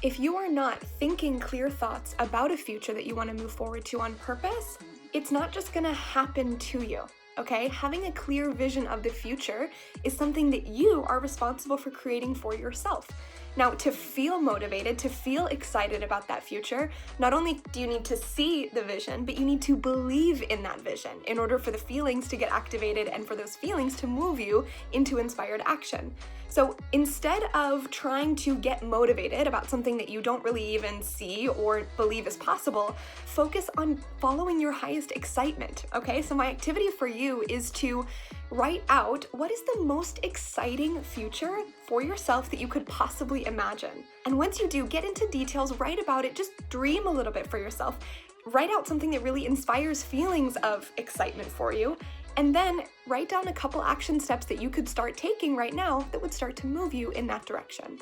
If you are not thinking clear thoughts about a future that you want to move forward to on purpose, it's not just going to happen to you. Okay? Having a clear vision of the future is something that you are responsible for creating for yourself. Now, to feel motivated, to feel excited about that future, not only do you need to see the vision, but you need to believe in that vision in order for the feelings to get activated and for those feelings to move you into inspired action. So instead of trying to get motivated about something that you don't really even see or believe is possible, focus on following your highest excitement, okay? So my activity for you is to write out what is the most exciting future for yourself that you could possibly imagine. And once you do, get into details, write about it, just dream a little bit for yourself. Write out something that really inspires feelings of excitement for you, and then write down a couple action steps that you could start taking right now that would start to move you in that direction.